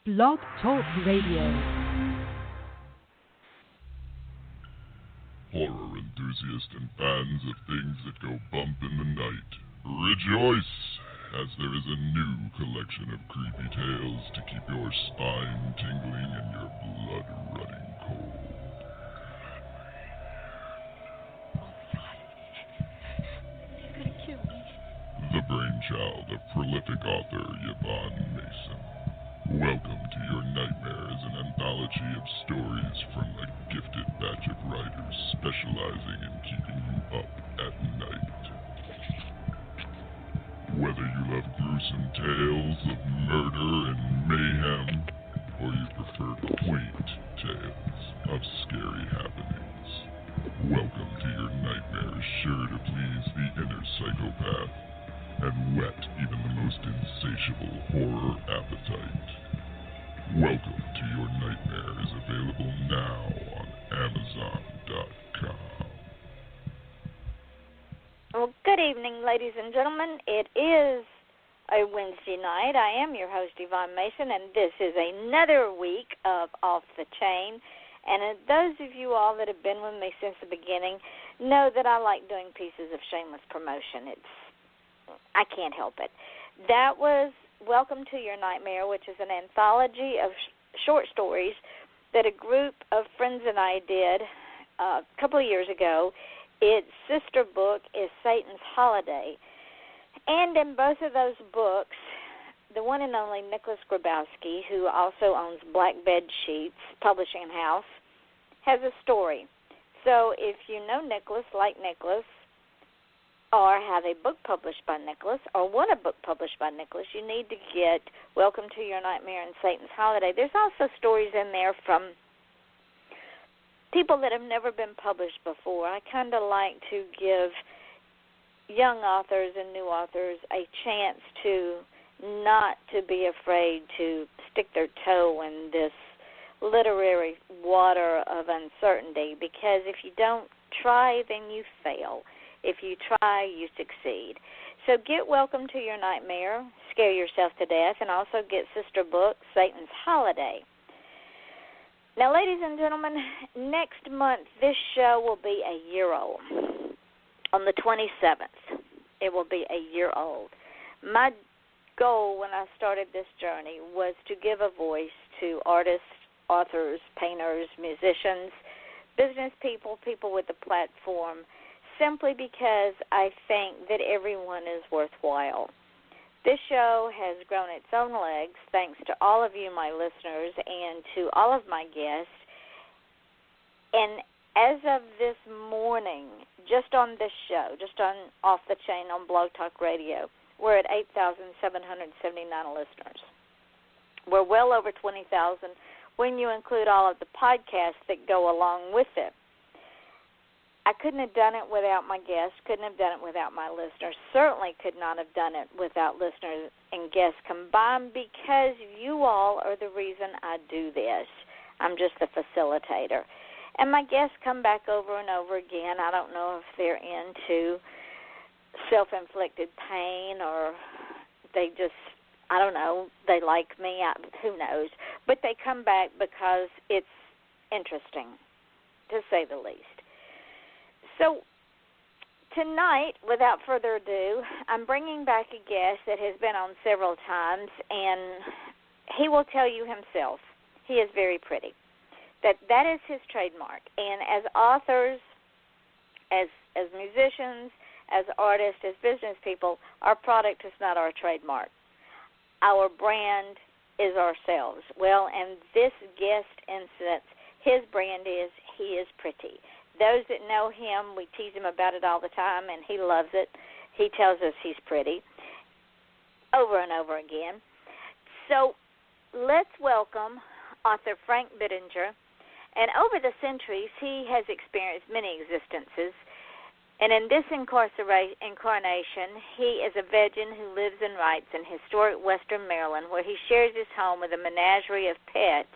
Blog Talk Radio. Horror enthusiasts and fans of things that go bump in the night, rejoice, as there is a new collection of creepy tales to keep your spine tingling and your blood running cold. The brainchild of prolific author Yvonne Mason. Welcome to Your Nightmare is an anthology of stories from a gifted batch of writers specializing in keeping you up at night. Whether you love gruesome tales of murder and mayhem, or you prefer quaint tales of scary happenings, welcome to Your Nightmare is sure to please the inner psychopath and whet even the most insatiable horror appetite. Welcome to Your Nightmare is available now on Amazon.com. Well, good evening, ladies and gentlemen. It is a Wednesday night. I am your host, Yvonne Mason, and this is another week of Off the Chain. And those of you all that have been with me since the beginning know that I like doing pieces of shameless promotion. I can't help it. That was Welcome to Your Nightmare, which is an anthology of short stories that a group of friends and I did a couple of years ago. Its sister book is Satan's Holiday. And in both of those books, the one and only Nicholas Grabowski, who also owns Black Bed Sheets Publishing House, has a story. So if you know Nicholas, like Nicholas, or have a book published by Nicholas, or want a book published by Nicholas, you need to get Welcome to Your Nightmare and Satan's Holiday. There's also stories in there from people that have never been published before. I kind of like to give young authors and new authors a chance to not to be afraid to stick their toe in this literary water of uncertainty, because if you don't try, then you fail. If you try, you succeed. So get Welcome to Your Nightmare, Scare Yourself to Death, and also get sister book, Satan's Holiday. Now, ladies and gentlemen, next month this show will be a year old. On the 27th, it will be a year old. My goal when I started this journey was to give a voice to artists, authors, painters, musicians, business people, people with a platform, simply because I think that everyone is worthwhile. This show has grown its own legs thanks to all of you, my listeners, and to all of my guests. And as of this morning, just on this show, just on Off the Chain on Blog Talk Radio, we're at 8,779 listeners. We're well over 20,000 when you include all of the podcasts that go along with it. I couldn't have done it without my guests, couldn't have done it without my listeners, certainly could not have done it without listeners and guests combined, because you all are the reason I do this. I'm just the facilitator. And my guests come back over and over again. I don't know if they're into self-inflicted pain or they just, I don't know, they like me, who knows. But they come back because it's interesting, to say the least. So tonight, without further ado, I'm bringing back a guest that has been on several times, and he will tell you himself he is very pretty. That is his trademark. And as authors, as musicians, as artists, as business people, our product is not our trademark. Our brand is ourselves. Well, in this guest instance, his brand is he is pretty. Those that know him, we tease him about it all the time, and he loves it. He tells us he's pretty over and over again. So let's welcome author Frank Bittinger. And over the centuries, he has experienced many existences. And in this incarnation, he is a vegan who lives and writes in historic Western Maryland, where he shares his home with a menagerie of pets,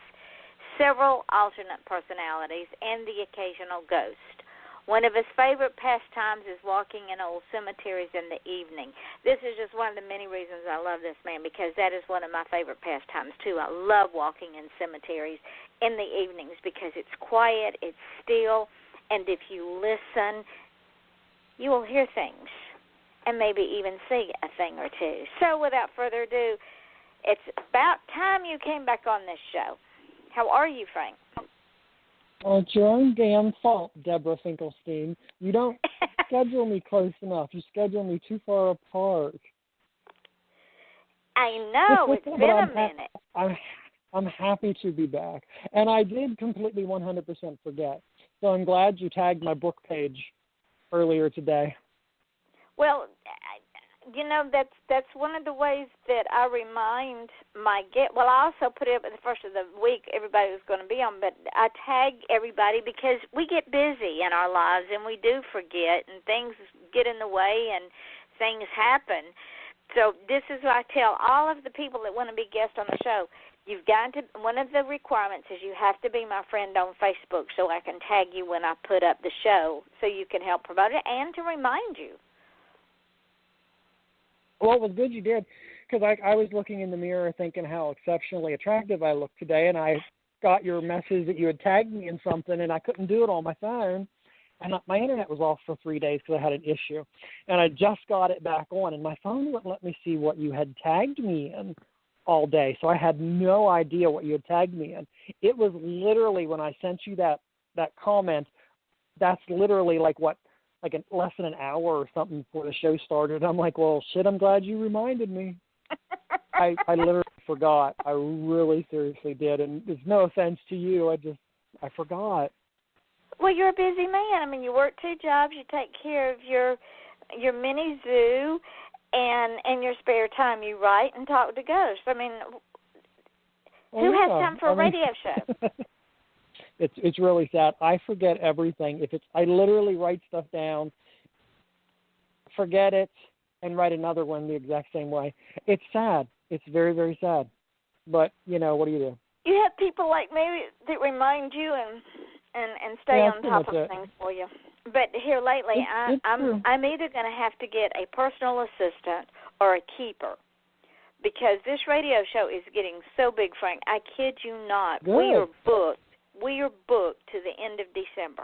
several alternate personalities, and the occasional ghost. One of his favorite pastimes is walking in old cemeteries in the evening. This is just one of the many reasons I love this man, because that is one of my favorite pastimes, too. I love walking in cemeteries in the evenings because it's quiet, it's still, and if you listen, you will hear things and maybe even see a thing or two. So without further ado, it's about time you came back on this show. How are you, Frank? Well, it's your own damn fault, Deborah Finkelstein. You don't schedule me close enough. You schedule me too far apart. I know. It's been a minute. I'm happy to be back. And I did completely 100% forget. So I'm glad you tagged my book page earlier today. Well, you know, that's one of the ways that I remind my guests. Well, I also put it up at the first of the week, everybody was going to be on, but I tag everybody because we get busy in our lives and we do forget and things get in the way and things happen. So this is what I tell all of the people that want to be guests on the show. You've got to, one of the requirements is you have to be my friend on Facebook so I can tag you when I put up the show so you can help promote it and to remind you. Well, it was good you did, because I was looking in the mirror thinking how exceptionally attractive I looked today, and I got your message that you had tagged me in something, and I couldn't do it on my phone. And my internet was off for 3 days because I had an issue. And I just got it back on, and my phone wouldn't let me see what you had tagged me in all day, so I had no idea what you had tagged me in. It was literally, when I sent you that comment, that's literally like less than an hour or something before the show started. I'm like, well, shit, I'm glad you reminded me. I literally forgot. I really seriously did. And there's no offense to you. I forgot. Well, you're a busy man. I mean, you work 2 jobs. You take care of your mini zoo, and in your spare time you write and talk to ghosts. I mean, who has time for a radio show? It's really sad. I forget everything. I literally write stuff down, forget it, and write another one the exact same way. It's sad. It's very, very sad. But, what do you do? You have people like me that remind you and stay on top of things for you. But here lately, I'm either going to have to get a personal assistant or a keeper, because this radio show is getting so big, Frank. I kid you not. Good. We are booked. We are booked to the end of December.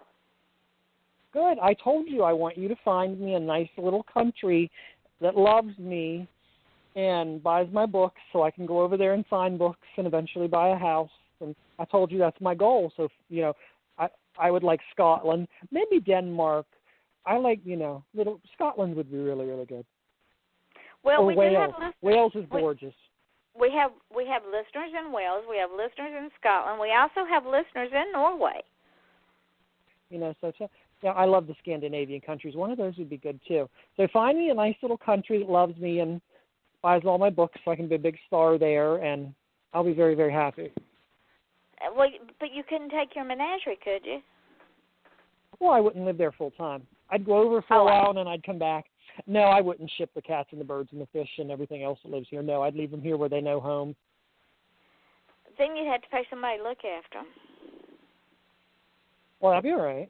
Good. I told you I want you to find me a nice little country that loves me and buys my books so I can go over there and sign books and eventually buy a house. And I told you that's my goal. So, I would like Scotland, maybe Denmark. I like, Scotland would be really, really good. Well, or we Wales. do have listeners. Wales is gorgeous. We have listeners in Wales. We have listeners in Scotland. We also have listeners in Norway. I love the Scandinavian countries. One of those would be good too. So find me a nice little country that loves me and buys all my books so I can be a big star there, and I'll be very, very happy. Well, but you couldn't take your menagerie, could you? Well, I wouldn't live there full time. I'd go over for a while and then I'd come back. No, I wouldn't ship the cats and the birds and the fish and everything else that lives here. No, I'd leave them here where they know home. Then you'd have to pay somebody to look after them. Well, that'd be all right.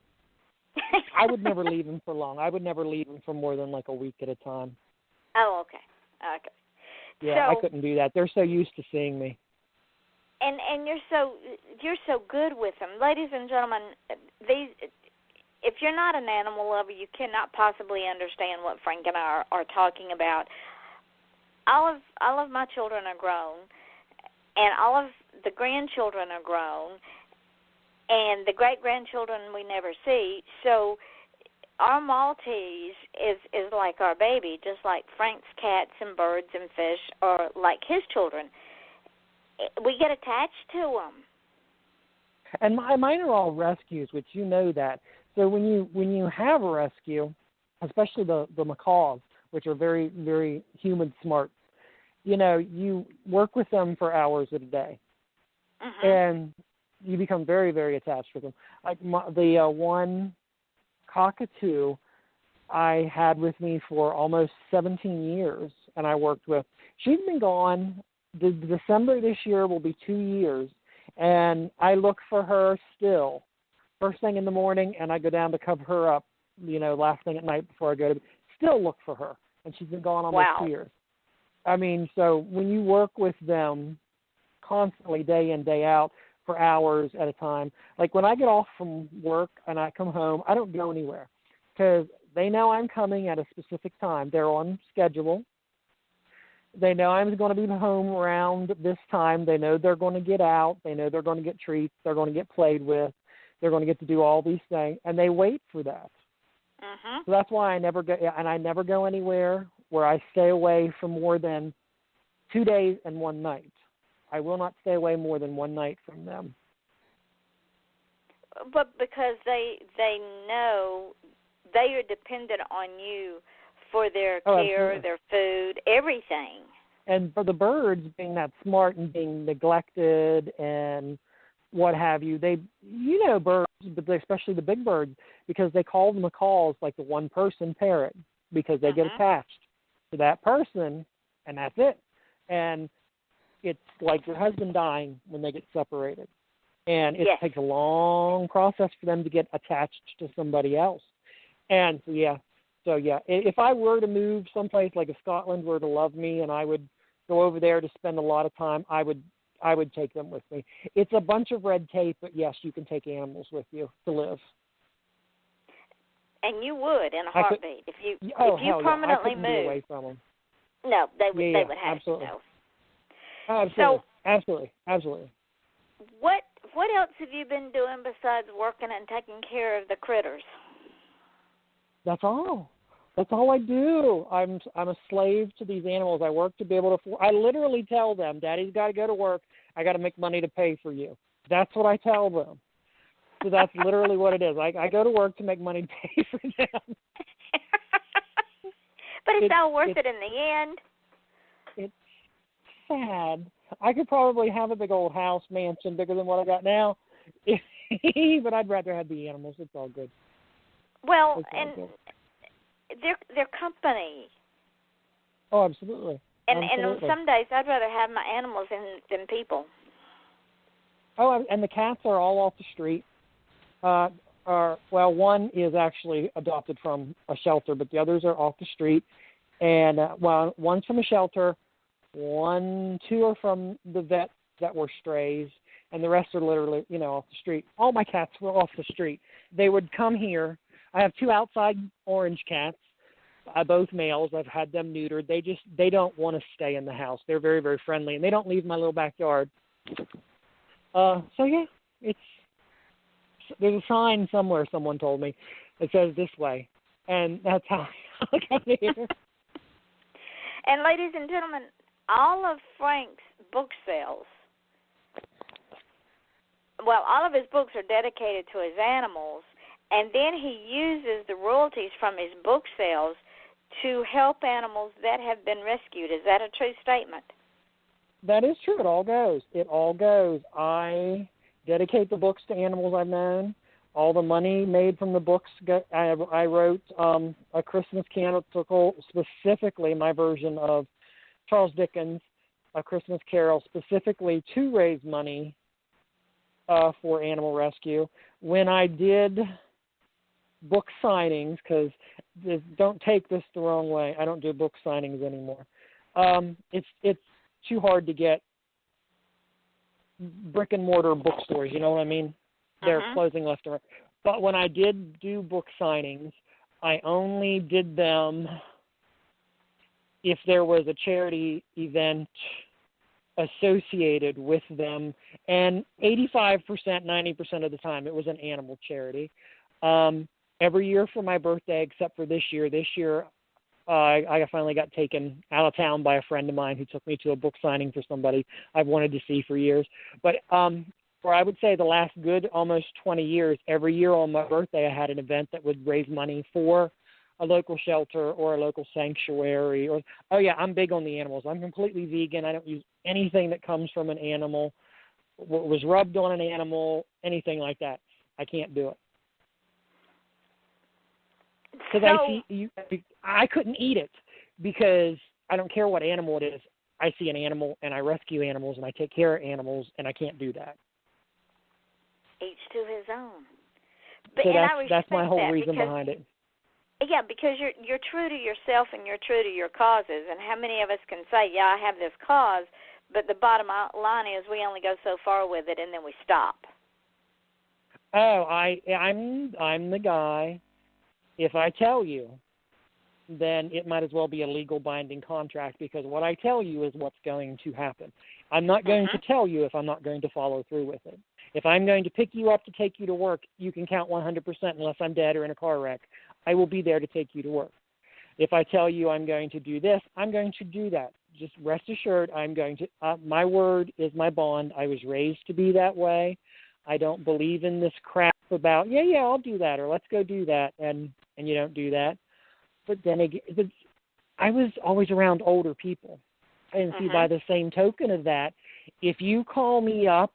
I would never leave them for long. I would never leave them for more than like a week at a time. Oh, okay. Okay. Yeah, so, I couldn't do that. They're so used to seeing me. And you're so good with them, ladies and gentlemen. If you're not an animal lover, you cannot possibly understand what Frank and I are talking about. All of my children are grown, and all of the grandchildren are grown, and the great-grandchildren we never see. So our Maltese is like our baby, just like Frank's cats and birds and fish are like his children. We get attached to them. And mine are all rescues, which you know that. So when you have a rescue, especially the macaws, which are very, very human smart, you work with them for hours a day, and you become very, very attached with them. Like the one cockatoo I had with me for almost 17 years, and I worked with. She's been gone. December this year will be 2 years, and I look for her still first thing in the morning, and I go down to cover her up, last thing at night before I go to bed. Still look for her, and she's been gone almost 2 years. I mean, so when you work with them constantly, day in, day out, for hours at a time, like when I get off from work and I come home, I don't go anywhere because they know I'm coming at a specific time. They're on schedule. They know I'm going to be home around this time. They know they're going to get out. They know they're going to get treats. They're going to get played with. They're going to get to do all these things, and they wait for that. Mm-hmm. So that's why I never go anywhere where I stay away for more than 2 days and 1 night. I will not stay away more than 1 night from them. But because they know they are dependent on you for their care, absolutely. their food, everything. And for the birds being that smart and being neglected and what have you, birds, but especially the big birds, because they call them macaws, like the one-person parrot, because they get attached to that person, and that's it. And it's like your husband dying when they get separated. And it takes a long process for them to get attached to somebody else. And so if I were to move someplace like if Scotland were to love me and I would go over there to spend a lot of time, I would take them with me. It's a bunch of red tape, but yes, you can take animals with you to live. And you would in a heartbeat if you permanently moved. Be away from them. No, they would have absolutely. to know. Absolutely. So, absolutely. What else have you been doing besides working and taking care of the critters? That's all. That's all I do. I'm a slave to these animals. I work to be able to. I literally tell them, "Daddy's got to go to work. I got to make money to pay for you." That's what I tell them. So that's literally what it is. I go to work to make money to pay for them. But it's all worth it in the end. It's sad. I could probably have a big old house mansion bigger than what I got now, but I'd rather have the animals. It's all good. Well, and their company. Oh, absolutely. And on some days, I'd rather have my animals than people. Oh, and the cats are all off the street. One is actually adopted from a shelter, but the others are off the street. And one's from a shelter, 2 are from the vet that were strays, and the rest are literally, off the street. All my cats were off the street. They would come here. I have 2 outside orange cats, both males. I've had them neutered. They don't want to stay in the house. They're very, very friendly, and they don't leave my little backyard. There's a sign somewhere, someone told me, that says this way, and that's how I got here. And ladies and gentlemen, all of Frank's book sales, all of his books are dedicated to his animals, and then he uses the royalties from his book sales to help animals that have been rescued. Is that a true statement? That is true. It all goes. I dedicate the books to animals I've known. All the money made from the books, I wrote a Christmas canticle, specifically my version of Charles Dickens' A Christmas Carol, specifically to raise money for animal rescue. When I did book signings, because don't take this the wrong way, I don't do book signings anymore. It's too hard to get brick and mortar bookstores, you know what I mean? They're closing left and right. But when I did do book signings, I only did them if there was a charity event associated with them, and 85%, 90% of the time it was an animal charity. Every year for my birthday, except for this year. This year, I finally got taken out of town by a friend of mine who took me to a book signing for somebody I've wanted to see for years. But for I would say the last good almost 20 years, every year on my birthday I had an event that would raise money for a local shelter or a local sanctuary. I'm big on the animals. I'm completely vegan. I don't use anything that comes from an animal, what was rubbed on an animal, anything like that. I can't do it. Because I couldn't eat it because I don't care what animal it is. I see an animal and I rescue animals and I take care of animals, and I can't do that. Each to his own. But, so and I that's my respect whole that reason because, behind it. yeah, because you're true to yourself and you're true to your causes. And how many of us can say, yeah, I have this cause, but the bottom line is we only go so far with it and then we stop. Oh, I'm the guy. If I tell you, then it might as well be a legal binding contract, because what I tell you is what's going to happen. I'm not going to tell you if I'm not going to follow through with it. If I'm going to pick you up to take you to work, you can count 100% unless I'm dead or in a car wreck. I will be there to take you to work. If I tell you I'm going to do this, I'm going to do that. Just rest assured, I'm going to. My word is my bond. I was raised to be that way. I don't believe in this crap about, yeah, I'll do that, or let's go do that, and you don't do that. But then again, I was always around older people. And see, by the same token of that, if you call me up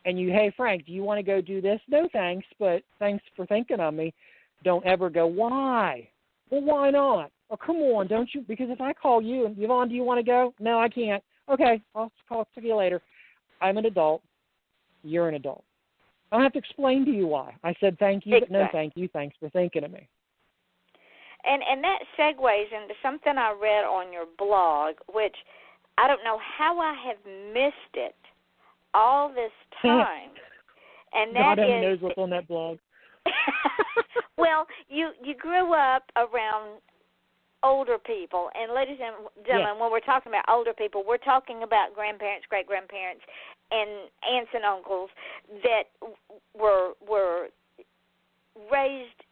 and you, hey, Frank, do you want to go do this? No, thanks, but thanks for thinking of me. Don't ever go, why? Well, why not? Oh, come on, don't you? Because if I call you and, Yvonne, do you want to go? No, I can't. Okay, I'll talk to you later. I'm an adult. You're an adult. I don't have to explain to you why. I said thank you, but no thank you. Thanks for thinking of me. And that segues into something I read on your blog, which I don't know how I have missed it all this time. And that God only knows what's on that blog. Well, you grew up around older people, and ladies and gentlemen, when we're talking about older people, we're talking about grandparents, great-grandparents, and aunts and uncles that were raised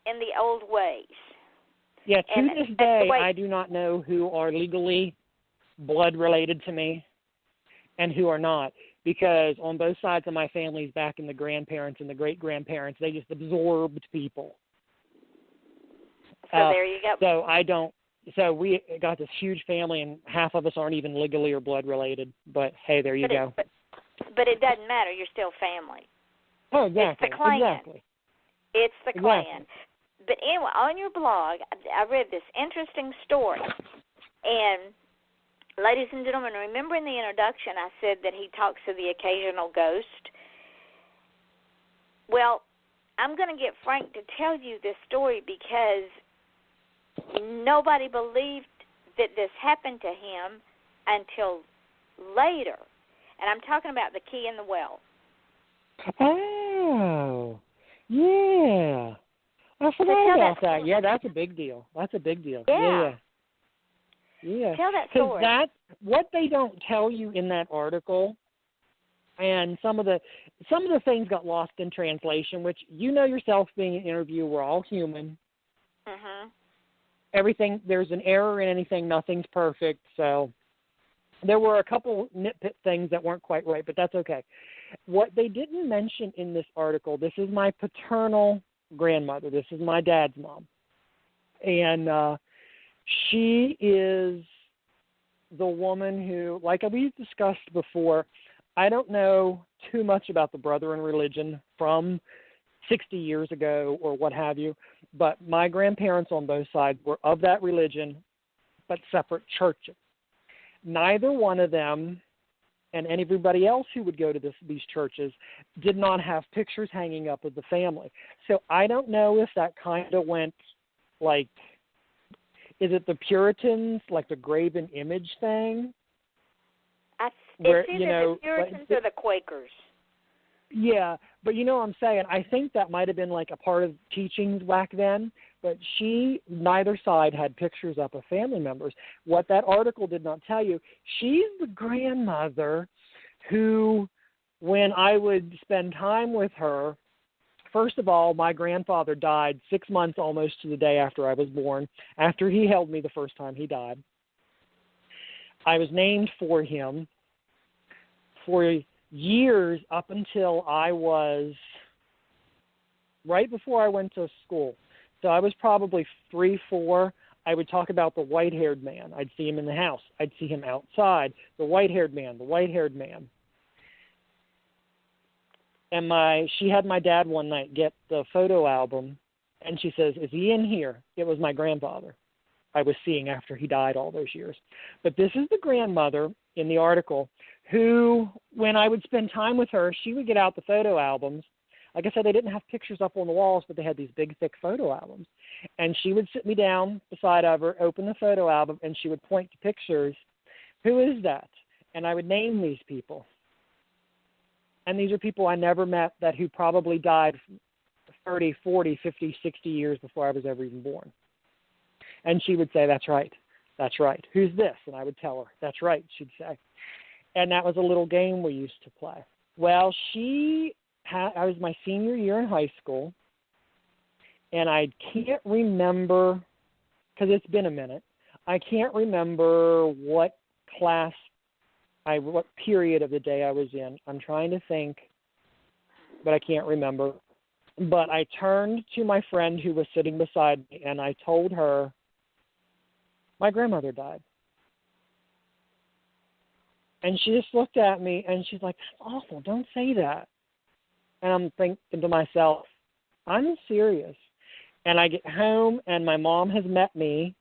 in the old ways. Yeah, to this day, I do not know who are legally blood related to me and who are not, because on both sides of my family's back in the grandparents and the great-grandparents, they just absorbed people. So there you go. So I don't. So we got this huge family, and half of us aren't even legally or blood related. But hey, there you go. But it doesn't matter. You're still family. Oh, exactly. It's the clan. Exactly. It's the clan. Exactly. But anyway, on your blog, I read this interesting story. And, ladies and gentlemen, remember in the introduction I said that he talks to the occasional ghost? Well, I'm going to get Frank to tell you this story because nobody believed that this happened to him until later. And I'm talking about the key in the well. Oh, yeah. I forgot about that. Yeah, that's a big deal. That's a big deal. Yeah. Yeah. Tell that story. Because what they don't tell you in that article, and some of the things got lost in translation, which you know yourself being an interviewer, we're all human. Everything, there's an error in anything, nothing's perfect. So there were a couple nitpick things that weren't quite right, but that's okay. What they didn't mention in this article, this is my paternal grandmother. This is my dad's mom. And she is the woman who, like we've discussed before, I don't know too much about the Brethren religion from 60 years ago or what have you, but my grandparents on both sides were of that religion, but separate churches. Neither one of them and everybody else who would go to these churches did not have pictures hanging up of the family. So I don't know if that kind of went like, is it the Puritans, like the graven image thing? It's either the Puritans or the Quakers. Yeah, but you know what I'm saying? I think that might have been like a part of teachings back then, but neither side had pictures up of family members. What that article did not tell you, she's the grandmother who, when I would spend time with her, first of all, my grandfather died 6 months almost to the day after I was born. After he held me the first time, he died. I was named for him for years up until I was right before I went to school. So I was probably 3, 4. I would talk about the white-haired man. I'd see him in the house. I'd see him outside. The white-haired man, the white-haired man. And she had my dad one night get the photo album, and she says, "Is he in here?" It was my grandfather I was seeing after he died all those years. But this is the grandmother in the article who, when I would spend time with her, she would get out the photo albums. like I said, they didn't have pictures up on the walls, but they had these big, thick photo albums. And she would sit me down beside of her, open the photo album, and she would point to pictures. Who is that? And I would name these people. And these are people I never met who probably died 30, 40, 50, 60 years before I was ever even born. And she would say, that's right. That's right. Who's this? And I would tell her, that's right, she'd say. And that was a little game we used to play. Well, I was my senior year in high school, and I can't remember, because it's been a minute, I can't remember what what period of the day I was in. I'm trying to think, but I can't remember. But I turned to my friend who was sitting beside me, and I told her, my grandmother died. And she just looked at me, and she's like, that's awful. Don't say that. And I'm thinking to myself, I'm serious. And I get home, and my mom has met me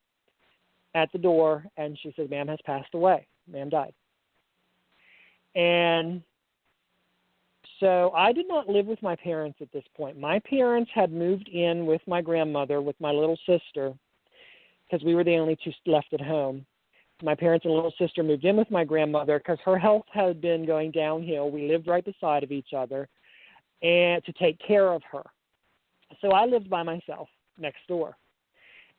at the door, and she says, ma'am has passed away. Ma'am died. And so I did not live with my parents at this point. My parents had moved in with my grandmother, with my little sister, because we were the only two left at home. My parents and little sister moved in with my grandmother because her health had been going downhill. We lived right beside of each other, and to take care of her. So I lived by myself next door.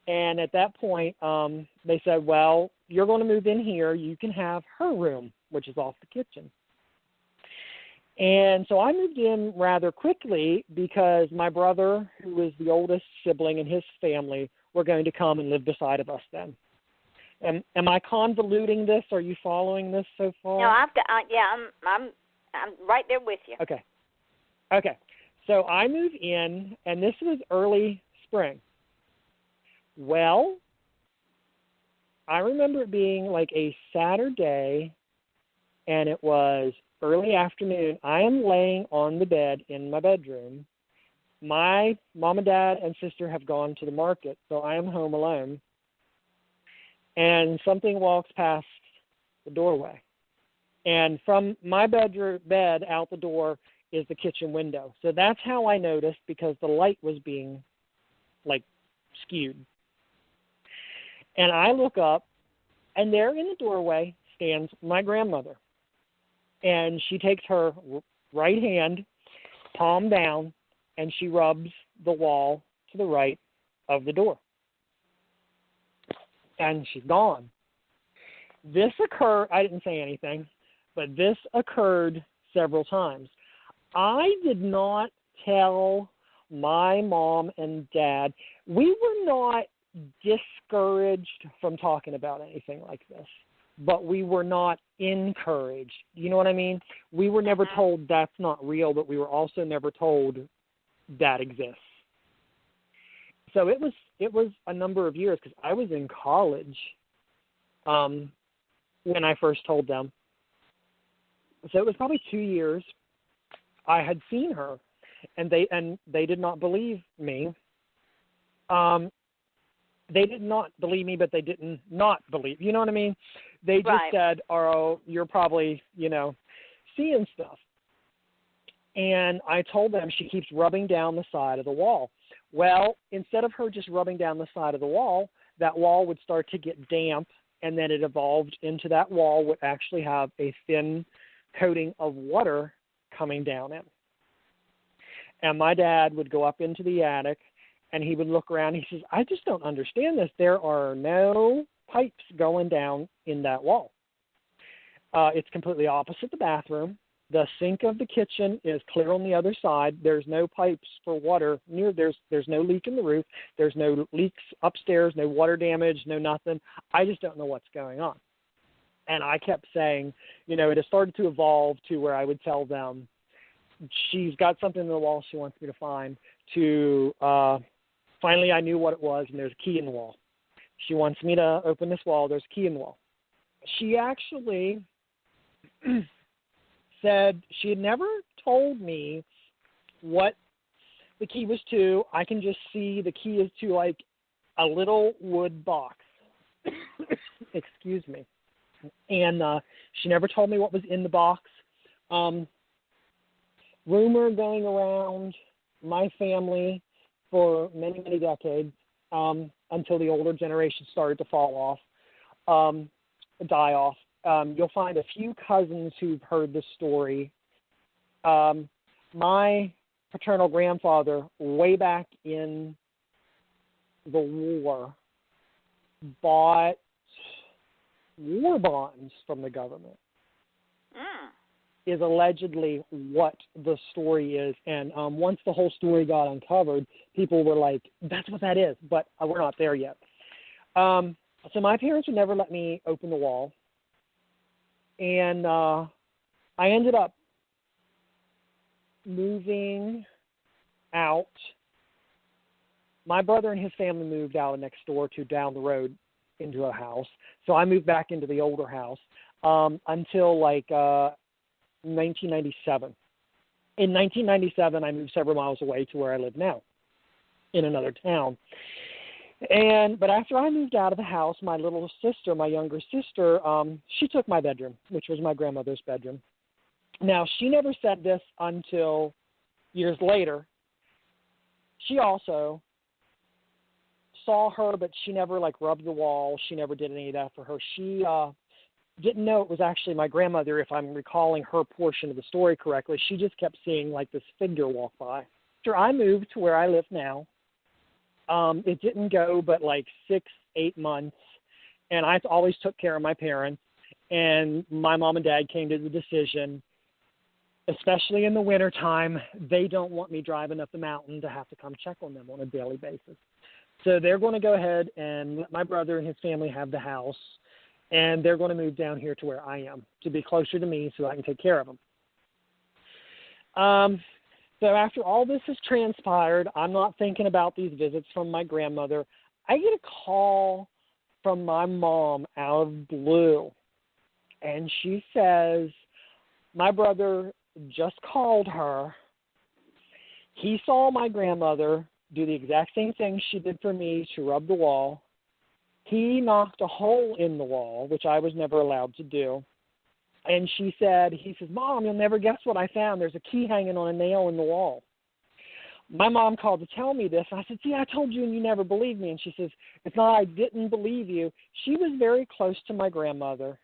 And at that point, they said, well, you're going to move in here. You can have her room, which is off the kitchen. And so I moved in rather quickly because my brother, who was the oldest sibling, and his family were going to come and live beside of us then. Am I convoluting this? Are you following this so far? No, I'm right there with you. Okay. So I move in, and this was early spring. Well, I remember it being like a Saturday, and it was early afternoon. I am laying on the bed in my bedroom. My mom and dad and sister have gone to the market, so I am home alone. And something walks past the doorway. And from my bed out the door is the kitchen window. So that's how I noticed, because the light was being, skewed. And I look up, and there in the doorway stands my grandmother. And she takes her right hand, palm down, and she rubs the wall to the right of the door. And she's gone. This occurred, I didn't say anything, but this occurred several times. I did not tell my mom and dad. We were not discouraged from talking about anything like this, but we were not encouraged. You know what I mean? We were never told that's not real, but we were also never told that exists. So it was a number of years, because I was in college when I first told them. So it was probably 2 years. I had seen her, and they did not believe me. They did not believe me, but they didn't not believe. You know what I mean? They just said, "Oh, you're probably, seeing stuff." And I told them she keeps rubbing down the side of the wall. Well, instead of her just rubbing down the side of the wall, that wall would start to get damp, and then it evolved into that wall would actually have a thin coating of water coming down it. And my dad would go up into the attic, and he would look around. He says, I just don't understand this. There are no pipes going down in that wall. It's completely opposite the bathroom. The sink of the kitchen is clear on the other side. There's no pipes for water near. There's no leak in the roof. There's no leaks upstairs, no water damage, no nothing. I just don't know what's going on. And I kept saying, it has started to evolve to where I would tell them, she's got something in the wall she wants me to find, to finally I knew what it was, and there's a key in the wall. She wants me to open this wall. There's a key in the wall. She actually said she had never told me what the key was to. I can just see the key is to like a little wood box. Excuse me. And she never told me what was in the box. Rumor going around my family for many, many decades, until the older generation started to fall off, die off. You'll find a few cousins who've heard the story. My paternal grandfather, way back in the war, bought war bonds from the government. Is allegedly what the story is. And once the whole story got uncovered, people were like, that's what that is, but we're not there yet. So my parents would never let me open the wall. And I ended up moving out. My brother and his family moved out next door to down the road into a house. So I moved back into the older house until 1997. In 1997, I moved several miles away to where I live now, in another town. But after I moved out of the house, my little sister, my younger sister, she took my bedroom, which was my grandmother's bedroom. Now, she never said this until years later. She also saw her, but she never rubbed the wall. She never did any of that for her. She didn't know it was actually my grandmother, if I'm recalling her portion of the story correctly. She just kept seeing this figure walk by. After I moved to where I live now, it didn't go but 6-8 months, and I always took care of my parents, and my mom and dad came to the decision, especially in the wintertime, they don't want me driving up the mountain to have to come check on them on a daily basis. So they're going to go ahead and let my brother and his family have the house, and they're going to move down here to where I am to be closer to me so I can take care of them. So after all this has transpired, I'm not thinking about these visits from my grandmother. I get a call from my mom out of blue, and she says, my brother just called her. He saw my grandmother do the exact same thing she did for me to rub the wall. He knocked a hole in the wall, which I was never allowed to do. And he says, Mom, you'll never guess what I found. There's a key hanging on a nail in the wall. My mom called to tell me this. I said, see, I told you and you never believed me. And she says, it's not I didn't believe you. She was very close to my grandmother.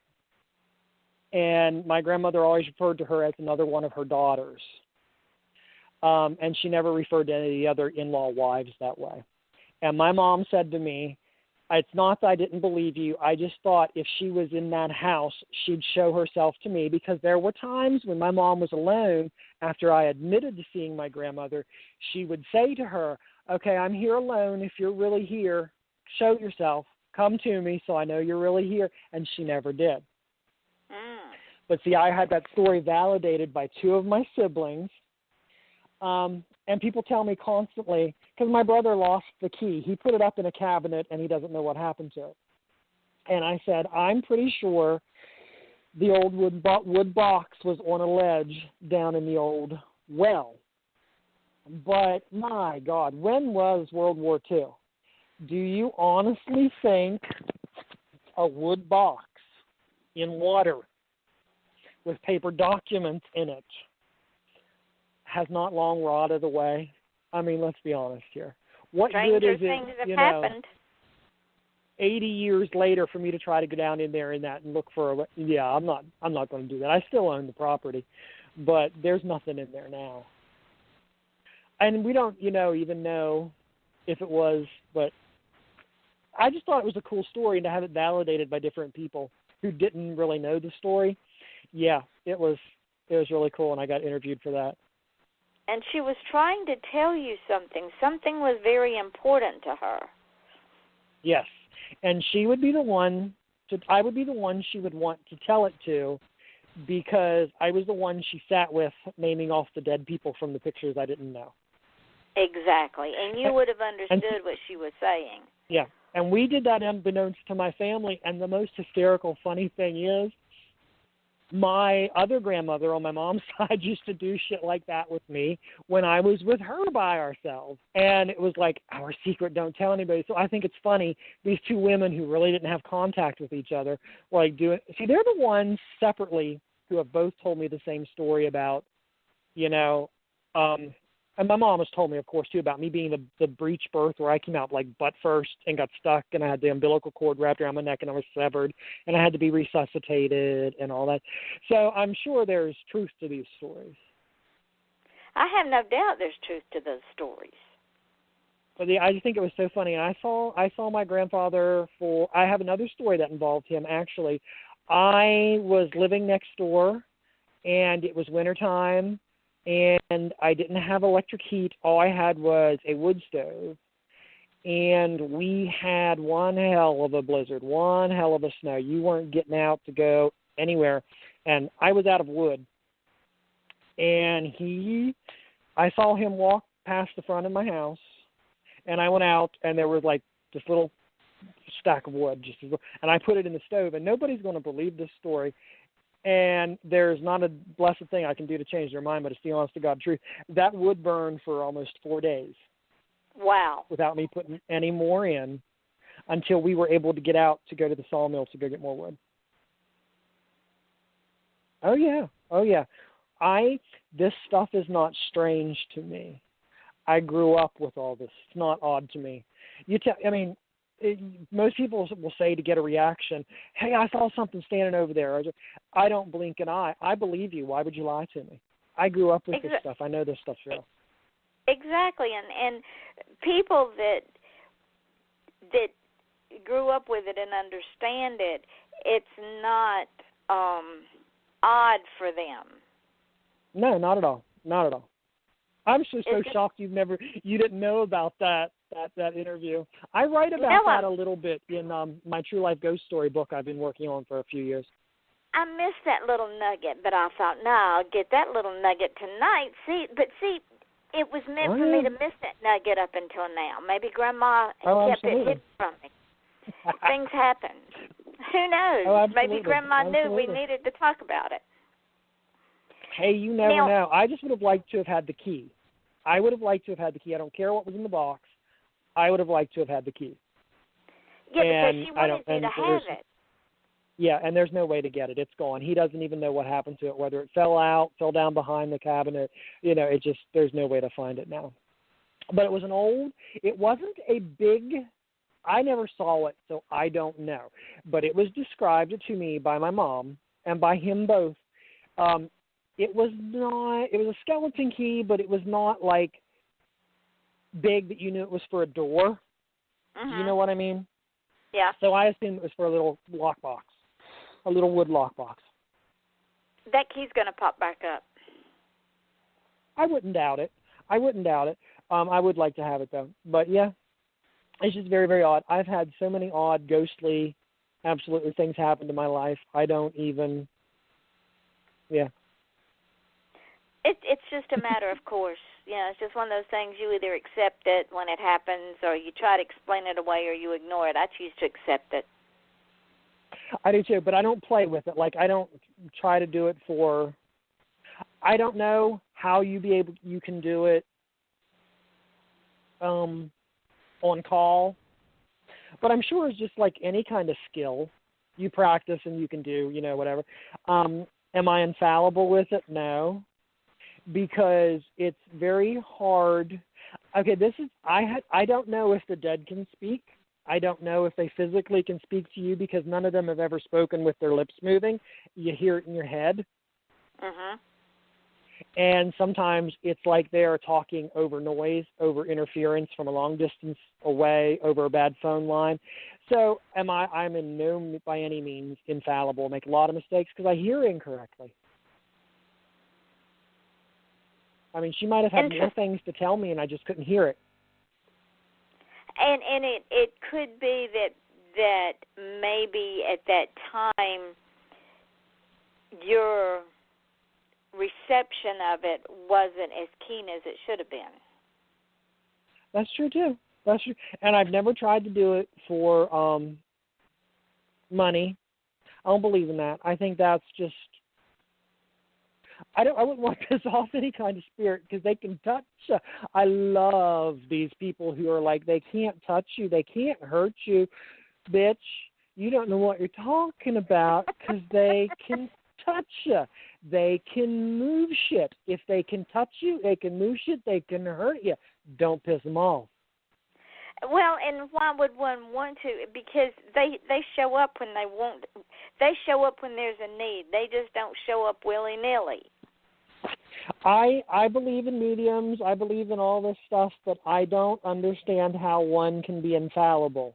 And my grandmother always referred to her as another one of her daughters. And she never referred to any of the other in-law wives that way. And my mom said to me, it's not that I didn't believe you. I just thought if she was in that house, she'd show herself to me, because there were times when my mom was alone after I admitted to seeing my grandmother, she would say to her, okay, I'm here alone. If you're really here, show yourself. Come to me so I know you're really here. And she never did. But see, I had that story validated by two of my siblings. And people tell me constantly, because my brother lost the key. He put it up in a cabinet, and he doesn't know what happened to it. And I said, I'm pretty sure the old wood box was on a ledge down in the old well. But, my God, when was World War II? Do you honestly think a wood box in water with paper documents in it has not long rotted away? I mean, let's be honest here. What good is it, happened. 80 years later for me to try to go down in there and look for I'm not going to do that. I still own the property, but there's nothing in there now. And we don't, even know if it was, but I just thought it was a cool story, and to have it validated by different people who didn't really know the story. Yeah, it was really cool, and I got interviewed for that. And she was trying to tell you something. Something was very important to her. Yes, and she would be the one. I would be the one she would want to tell it to, because I was the one she sat with, naming off the dead people from the pictures I didn't know. Exactly, and you would have understood what she was saying. Yeah, and we did that unbeknownst to my family, and the most hysterical, funny thing is, my other grandmother on my mom's side used to do shit like that with me when I was with her by ourselves. And it was like, our secret, don't tell anybody. So I think it's funny, these two women who really didn't have contact with each other were they're the ones separately who have both told me the same story about, And my mom has told me, of course, too, about me being the breech birth where I came out like butt first and got stuck, and I had the umbilical cord wrapped around my neck and I was severed, and I had to be resuscitated and all that. So I'm sure there's truth to these stories. I have no doubt there's truth to those stories. But I just think it was so funny. And I saw my grandfather I have another story that involved him, actually. I was living next door, and it was wintertime, and I didn't have electric heat. All I had was a wood stove, and we had one hell of a blizzard, one hell of a snow. You weren't getting out to go anywhere, and I was out of wood. And I saw him walk past the front of my house, and I went out, and there was like this little stack of wood, and I put it in the stove, and nobody's going to believe this story. And there's not a blessed thing I can do to change their mind, but it's the honest to God truth. That wood burned for almost 4 days. Wow. Without me putting any more in, until we were able to get out to go to the sawmill to go get more wood. Oh, yeah. This stuff is not strange to me. I grew up with all this. It's not odd to me. Most people will say to get a reaction, hey, I saw something standing over there. I don't blink an eye. I believe you. Why would you lie to me? I grew up with this stuff. I know this stuff's real. Exactly. And people that grew up with it and understand it, it's not odd for them. No, not at all. Not at all. I'm just so shocked you didn't know about that interview. I write about that a little bit in my True Life Ghost Story book I've been working on for a few years. I missed that little nugget, but I thought, no, I'll get that little nugget tonight. See, it was meant for me to miss that nugget up until now. Maybe Grandma kept it hidden from me. Things happen. Who knows? Oh, maybe Grandma knew we needed to talk about it. Hey, you never know. I just would have liked to have had the key. I would have liked to have had the key. I don't care what was in the box. I would have liked to have had the key. Yeah, because she wanted you to have it. Yeah, and there's no way to get it. It's gone. He doesn't even know what happened to it, whether it fell down behind the cabinet. There's no way to find it now. But it wasn't a big, I never saw it, so I don't know. But it was described to me by my mom and by him both. It was a skeleton key, but it was not like big that you knew it was for a door. Mm-hmm. You know what I mean? Yeah. So I assumed it was for a little lockbox, a little wood lockbox. That key's going to pop back up. I wouldn't doubt it. I would like to have it, though. But, yeah, it's just very, very odd. I've had so many odd, ghostly, absolutely things happen to my life. I don't even, yeah. It's just a matter of course. It's just one of those things you either accept it when it happens or you try to explain it away or you ignore it. I choose to accept it. I do too, but I don't play with it. Like I don't try to do it I don't know how you can do it on call, but I'm sure it's just like any kind of skill. You practice and you can do, whatever. Am I infallible with it? No. Because it's very hard. Okay, I don't know if the dead can speak. I don't know if they physically can speak to you because none of them have ever spoken with their lips moving. You hear it in your head. Mm-hmm. And sometimes it's like they're talking over noise, over interference from a long distance away, over a bad phone line. So I'm in no by any means infallible. Make a lot of mistakes because I hear incorrectly. I mean, she might have had more things to tell me, and I just couldn't hear it. And it could be that maybe at that time your reception of it wasn't as keen as it should have been. That's true too. That's true. And I've never tried to do it for money. I don't believe in that. I think that's just. I wouldn't want to piss off any kind of spirit because they can touch you. I love these people who are like, they can't touch you. They can't hurt you. Bitch, you don't know what you're talking about because they can touch you. They can move shit. If they can touch you, they can move shit. They can hurt you. Don't piss them off. Well, and why would one want to? Because they show up when they want. They show up when there's a need. They just don't show up willy-nilly. I believe in mediums. I believe in all this stuff, but I don't understand how one can be infallible.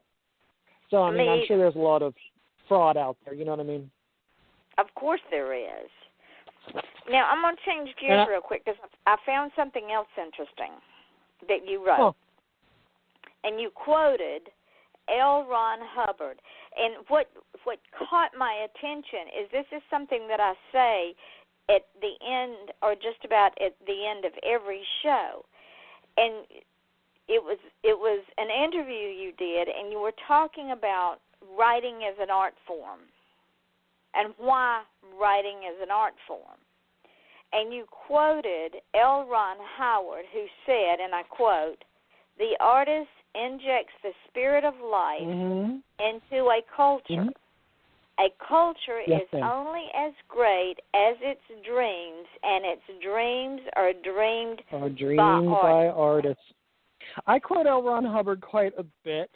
So, I mean, I'm sure there's a lot of fraud out there. You know what I mean? Of course there is. Now, I'm going to change gears real quick because I found something else interesting that you wrote. Oh. And you quoted L. Ron Hubbard. And what caught my attention is this is something that I say at the end, or just about at the end of every show. And it was an interview you did, and you were talking about writing as an art form and why writing is an art form. And you quoted L. Ron Hubbard, who said, and I quote, "The artist injects the spirit of life into a culture. Mm-hmm. A culture is ma'am. only as great as its dreams, and its dreams are dreamed by artists." I quote L. Ron Hubbard quite a bit.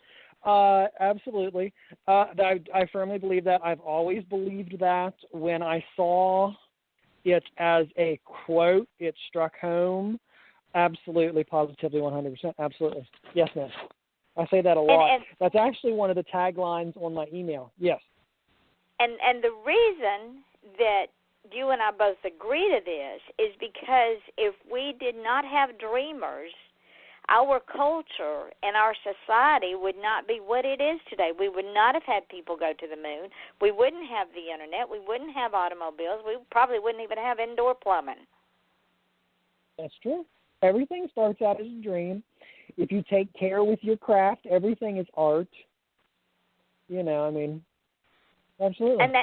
Absolutely. I firmly believe that. I've always believed that. When I saw it as a quote, it struck home. Absolutely, positively, 100%. Absolutely. Yes, ma'am. I say that a lot. And that's actually one of the taglines on my email. Yes. And the reason that you and I both agree to this is because if we did not have dreamers, our culture and our society would not be what it is today. We would not have had people go to the moon. We wouldn't have the internet. We wouldn't have automobiles. We probably wouldn't even have indoor plumbing. That's true. Everything starts out as a dream. If you take care with your craft, everything is art. You know, I mean, absolutely. And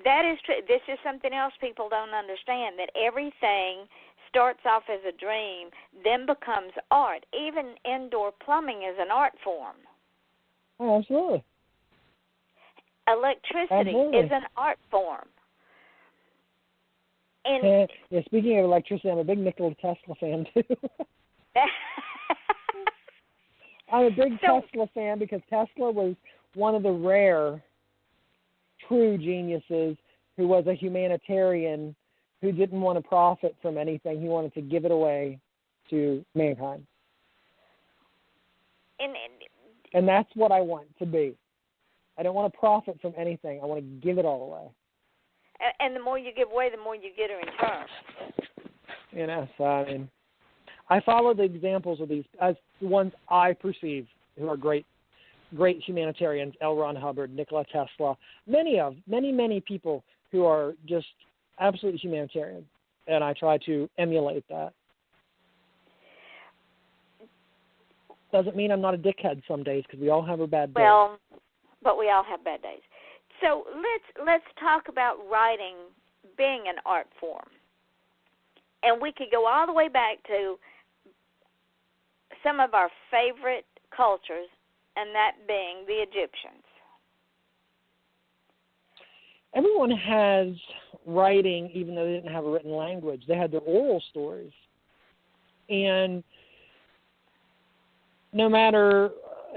that is true. This is something else people don't understand, that everything starts off as a dream, then becomes art. Even indoor plumbing is an art form. Oh, absolutely. Electricity is an art form. And yeah, speaking of electricity, I'm a big Nikola Tesla fan, too. I'm a big Tesla fan because Tesla was one of the rare true geniuses who was a humanitarian who didn't want to profit from anything. He wanted to give it away to mankind. And that's what I want to be. I don't want to profit from anything. I want to give it all away. And the more you give away, the more you get in return. You know, so I mean, I follow the examples of these as the ones I perceive who are great humanitarians: L. Ron Hubbard, Nikola Tesla, many people who are just absolutely humanitarian, and I try to emulate that. Doesn't mean I'm not a dickhead some days, because we all have our bad days. Well, but we all have bad days. So let's talk about writing being an art form. And we could go all the way back to some of our favorite cultures, and that being the Egyptians. Everyone has writing, even though they didn't have a written language. They had their oral stories. And no matter,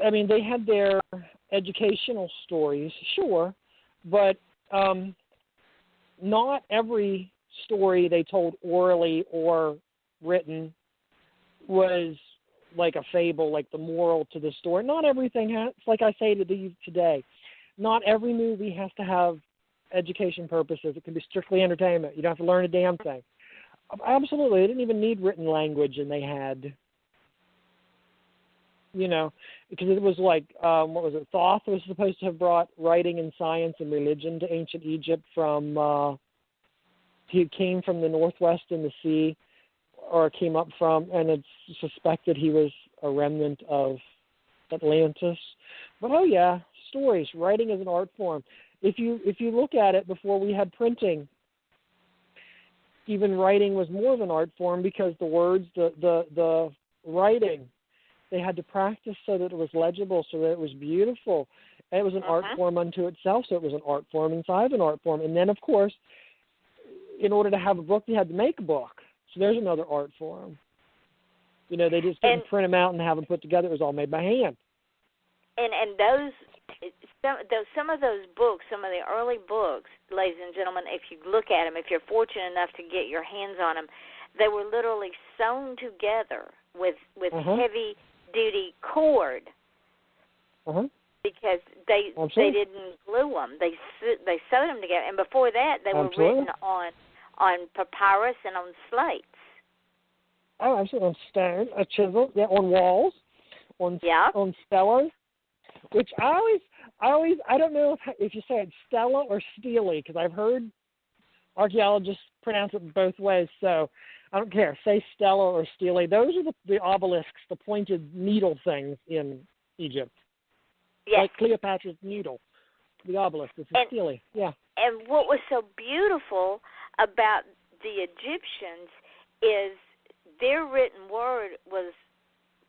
I mean, they had their educational stories, sure, but not every story they told orally or written was like a fable, like the moral to the story. Not everything has, like I say to these today, not every movie has to have education purposes. It can be strictly entertainment. You don't have to learn a damn thing. Absolutely. They didn't even need written language, and they had, you know, because it was like, what was it? Thoth was supposed to have brought writing and science and religion to ancient Egypt from, he came from the northwest in the sea, or came up from, and it's suspected he was a remnant of Atlantis. But oh yeah, stories, writing is an art form. If you look at it, before we had printing, even writing was more of an art form, because the words, the writing, they had to practice so that it was legible, so that it was beautiful. And it was an art form unto itself, so it was an art form inside of an art form. And then, of course, in order to have a book, they had to make a book. So there's another art form. You know, they just didn't print them out and have them put together. It was all made by hand. And some of those books, some of the early books, ladies and gentlemen, if you look at them, if you're fortunate enough to get your hands on them, they were literally sewn together with heavy-duty cord because they didn't glue them. They sewed them together. And before that, they were written on papyrus and on slates. Oh, absolutely. On stone, a chisel, on walls, on stellas, which I don't know if you say it's stela or stele, because I've heard archaeologists pronounce it both ways, so I don't care. Say stela or stele. Those are the obelisks, the pointed needle things in Egypt. Yes. Like Cleopatra's needle. The obelisk is a stele. Yeah. And what was so beautiful about the Egyptians is their written word was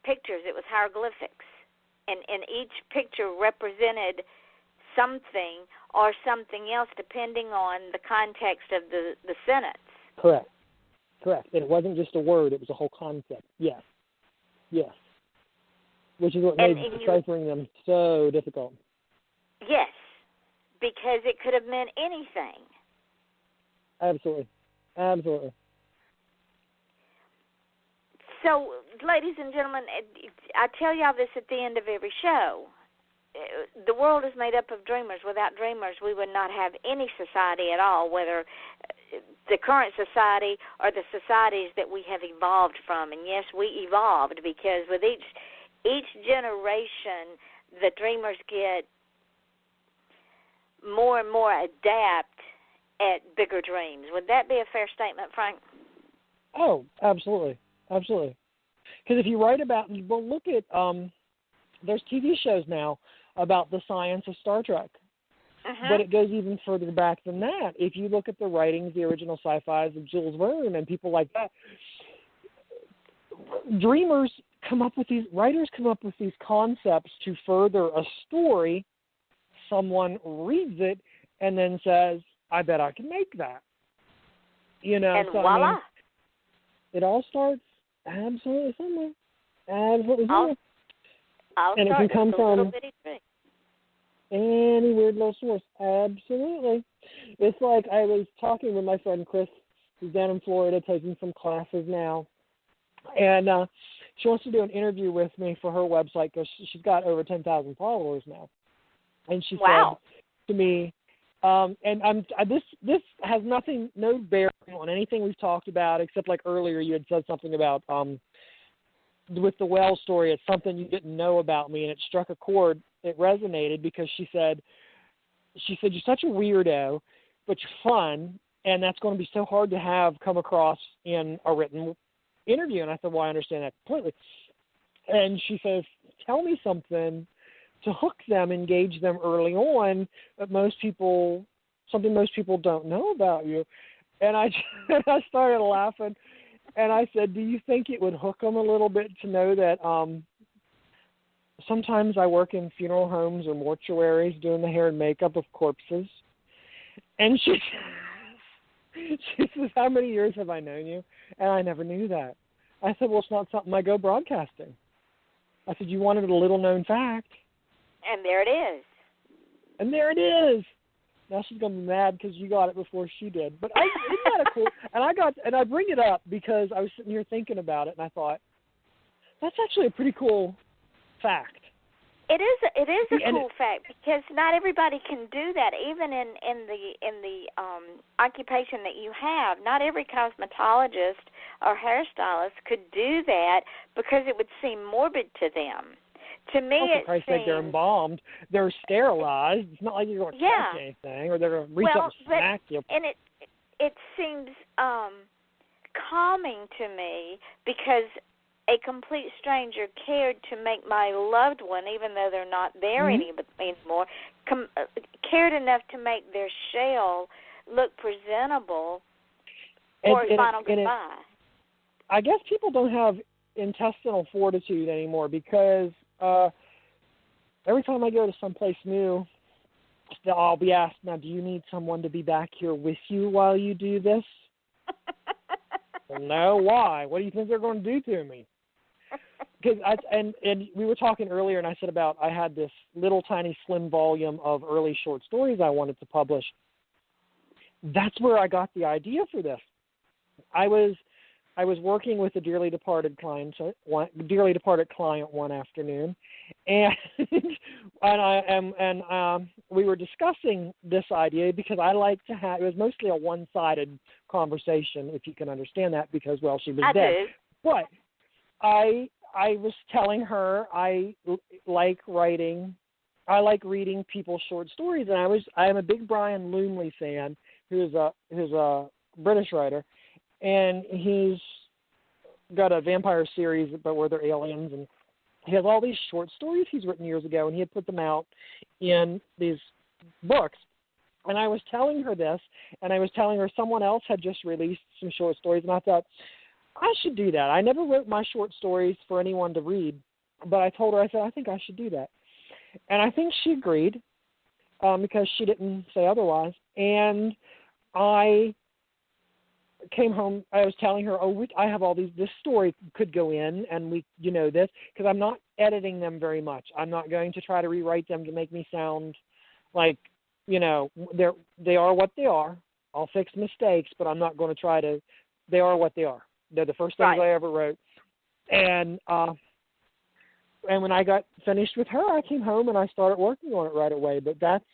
pictures. It was hieroglyphics. And each picture represented something or something else depending on the context of the sentence. Correct. And it wasn't just a word. It was a whole concept. Yes. Which is what made deciphering them so difficult. Yes, because it could have meant anything. Absolutely. So, ladies and gentlemen, I tell y'all this at the end of every show. The world is made up of dreamers. Without dreamers, we would not have any society at all, whether the current society or the societies that we have evolved from. And yes, we evolved because with each generation, the dreamers get more and more adept at bigger dreams. Would that be a fair statement, Frank? Oh, absolutely. Because if you write about, well, look at, there's TV shows now about the science of Star Trek. But it goes even further back than that. If you look at the writings, the original sci-fis of Jules Verne and people like that, writers come up with these concepts to further a story. Someone reads it and then says, I bet I can make that. You know, and so, voila. I mean, it all starts absolutely somewhere. And it can come from any weird little source. Absolutely. It's like I was talking with my friend Chris, who's down in Florida taking some classes now. And she wants to do an interview with me for her website because she's got over 10,000 followers now. And she said to me, this has no bearing on anything we've talked about, except like earlier you had said something about with the well story. It's something you didn't know about me, and it struck a chord. It resonated because she said you're such a weirdo, but you're fun, and that's going to be so hard to come across in a written interview. And I said, well, I understand that completely. And she says, tell me something to hook them, engage them early on, but something most people don't know about you. And I started laughing, and I said, do you think it would hook them a little bit to know that sometimes I work in funeral homes or mortuaries doing the hair and makeup of corpses? And she says, how many years have I known you? And I never knew that. I said, well, it's not something I go broadcasting. I said, you wanted a little-known fact. And there it is. Now she's going to be mad because you got it before she did. But isn't that a cool? And I bring it up because I was sitting here thinking about it, and I thought, that's actually a pretty cool fact. It is a cool fact because not everybody can do that. Even in the occupation that you have, not every cosmetologist or hairstylist could do that because it would seem morbid to them. To me, it seems they're embalmed, they're sterilized. It's not like you're going to touch anything, or they're going to reach up and smack you. And it seems calming to me because a complete stranger cared to make my loved one, even though they're not there anymore, cared enough to make their shell look presentable for a final goodbye. I guess people don't have intestinal fortitude anymore because every time I go to someplace new, I'll be asked, now, do you need someone to be back here with you while you do this? Well, no, why? What do you think they're going to do to me? Because and we were talking earlier, and I said about I had this little tiny slim volume of early short stories I wanted to publish. That's where I got the idea for this. I was working with a dearly departed client one afternoon, and we were discussing this idea because I like to have. It was mostly a one-sided conversation, if you can understand that, because she was dead. Do. But I was telling her I like writing. I like reading people's short stories, and I am a big Brian Lumley fan, who's a British writer, and he's got a vampire series but where they're aliens, and he has all these short stories he's written years ago, and he had put them out in these books. And I was telling her this, and I was telling her someone else had just released some short stories, and I thought, I should do that. I never wrote my short stories for anyone to read, but I told her, I said, I think I should do that. And I think she agreed because she didn't say otherwise. And I came home. I was telling her, I have all these. This story could go in, and this, because I'm not editing them very much. I'm not going to try to rewrite them to make me sound like, they are what they are. I'll fix mistakes, but I'm not going to try to. They are what they are. They're the first things I ever wrote. And when I got finished with her, I came home and I started working on it right away. But that's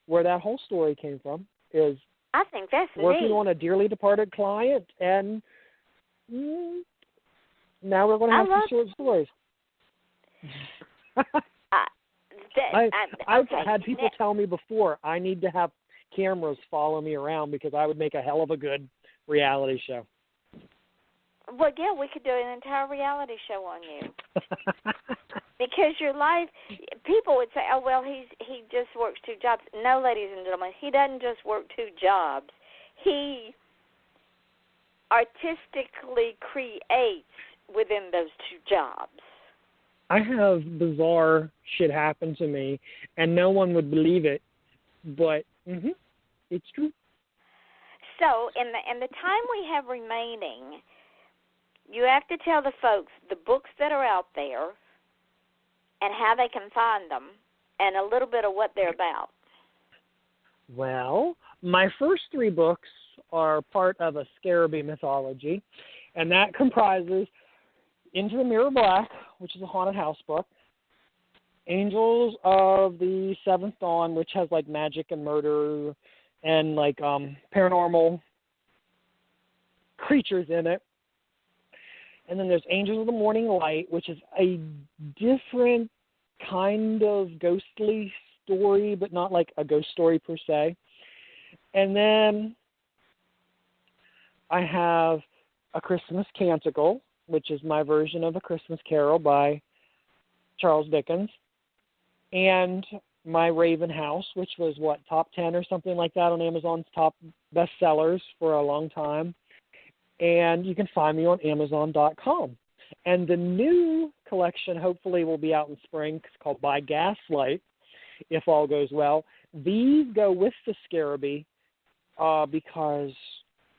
where that whole story came from, is I think that's working neat. on a dearly departed client, and now we're going to have some short stories. I've had people tell me before, I need to have cameras follow me around because I would make a hell of a good reality show. Well, yeah, we could do an entire reality show on you. Because your life, people would say, oh, well, he just works 2 jobs. No, ladies and gentlemen, he doesn't just work 2 jobs. He artistically creates within those 2 jobs. I have bizarre shit happen to me, and no one would believe it, but it's true. So, in the time we have remaining, you have to tell the folks the books that are out there and how they can find them and a little bit of what they're about. Well, my first 3 books are part of a Scarabee mythology, and that comprises Into the Mirror Black, which is a haunted house book, Angels of the Seventh Dawn, which has like magic and murder and like paranormal creatures in it. And then there's Angels of the Morning Light, which is a different kind of ghostly story, but not like a ghost story per se. And then I have A Christmas Canticle, which is my version of A Christmas Carol by Charles Dickens. And my Raven House, which was, top 10 or something like that on Amazon's top bestsellers for a long time. And you can find me on Amazon.com. And the new collection hopefully will be out in spring. It's called By Gaslight, if all goes well. These go with the Scarabee because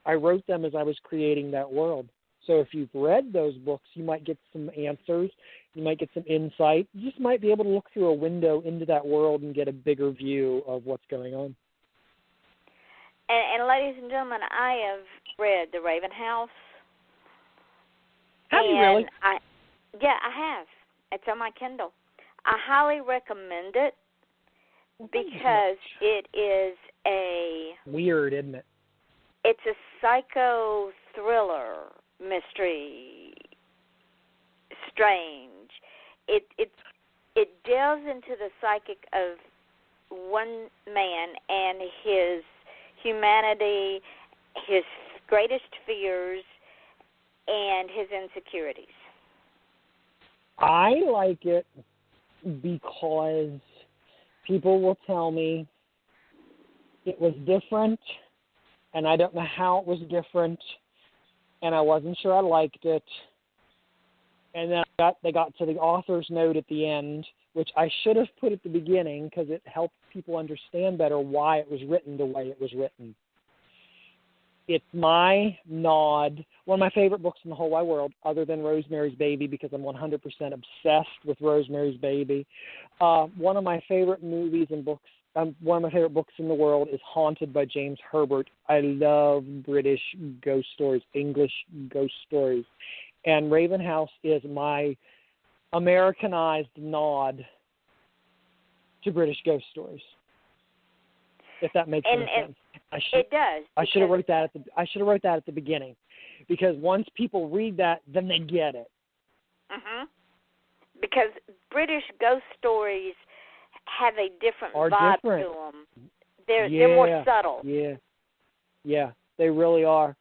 I wrote them as I was creating that world. So if you've read those books, you might get some answers. You might get some insight. You just might be able to look through a window into that world and get a bigger view of what's going on. And ladies and gentlemen, I have read The Raven House. Have you really? I have. It's on my Kindle. I highly recommend it because it is weird, isn't it? It's a psycho thriller, mystery, strange. It delves into the psychic of one man and his humanity, his greatest fears, and his insecurities. I like it because people will tell me it was different, and I don't know how it was different, and I wasn't sure I liked it. And then they got to the author's note at the end, which I should have put at the beginning because it helped people understand better why it was written the way it was written. It's my nod, one of my favorite books in the whole wide world, other than Rosemary's Baby, because I'm 100% obsessed with Rosemary's Baby. One of my favorite movies and books, one of my favorite books in the world is Haunted by James Herbert. I love British ghost stories, English ghost stories. And Raven House is my Americanized nod to British ghost stories, if that makes any sense. It does. I should have wrote that at the beginning, because once people read that, then they get it. Mhm. Because British ghost stories have a different Are vibe different. to them. They're more subtle. Yeah, they really are.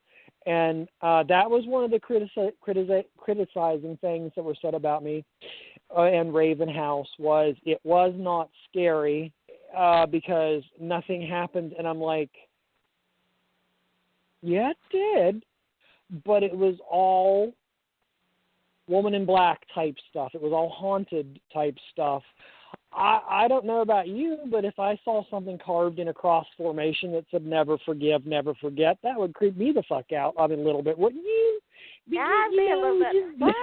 And that was one of the criticizing things that were said about me and Raven House was it was not scary because nothing happened. And I'm like, yeah, it did, but it was all Woman in Black type stuff. It was all haunted type stuff. I don't know about you, but if I saw something carved in a cross formation that said never forgive, never forget, that would creep me the fuck out a little bit, wouldn't you? I'd be a little bit, what?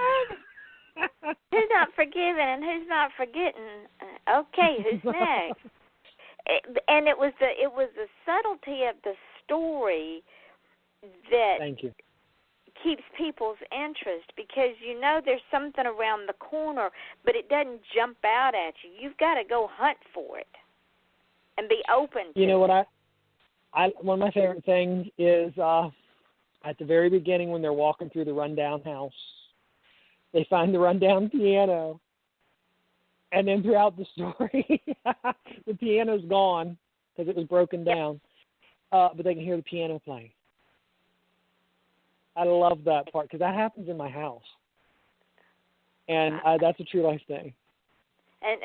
Who's not forgiving and who's not forgetting? Okay, who's next? And it was the subtlety of the story that Thank you. keeps people's interest, because you know there's something around the corner, but it doesn't jump out at you. You've got to go hunt for it and be open to it. You know what I one of my favorite things is at the very beginning when they're walking through the rundown house, they find the rundown piano, and then throughout the story, the piano's gone because it was broken down, but they can hear the piano playing. I love that part because that happens in my house, and that's a true life thing. And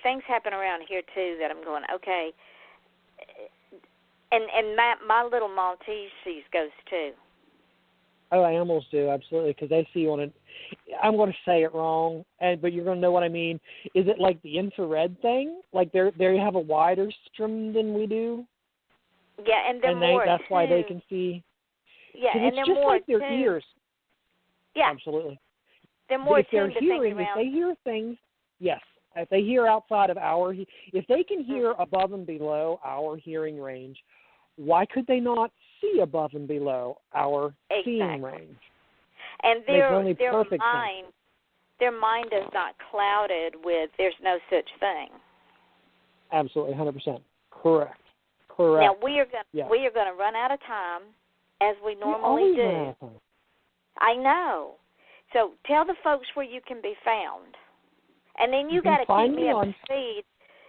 things happen around here too that I'm going, okay. And my little Maltese sees ghosts too. Oh, animals do, absolutely, because they see on it. I'm going to say it wrong, but you're going to know what I mean. Is it like the infrared thing? Like they have a wider spectrum than we do? Yeah, and they're more that's why they can see. Yeah, and they're just more like their tuned. ears. Yeah, absolutely. They're more if they're tuned to hearing, things around. if they hear things, yes. If they hear outside of if they can hear above and below our hearing range, why could they not see above and below our seeing range? And their mind is not clouded with there's no such thing. Absolutely, 100%. Correct. Now we are going to run out of time, as we normally do. I know. So tell the folks where you can be found, and then you got to keep me up to speed.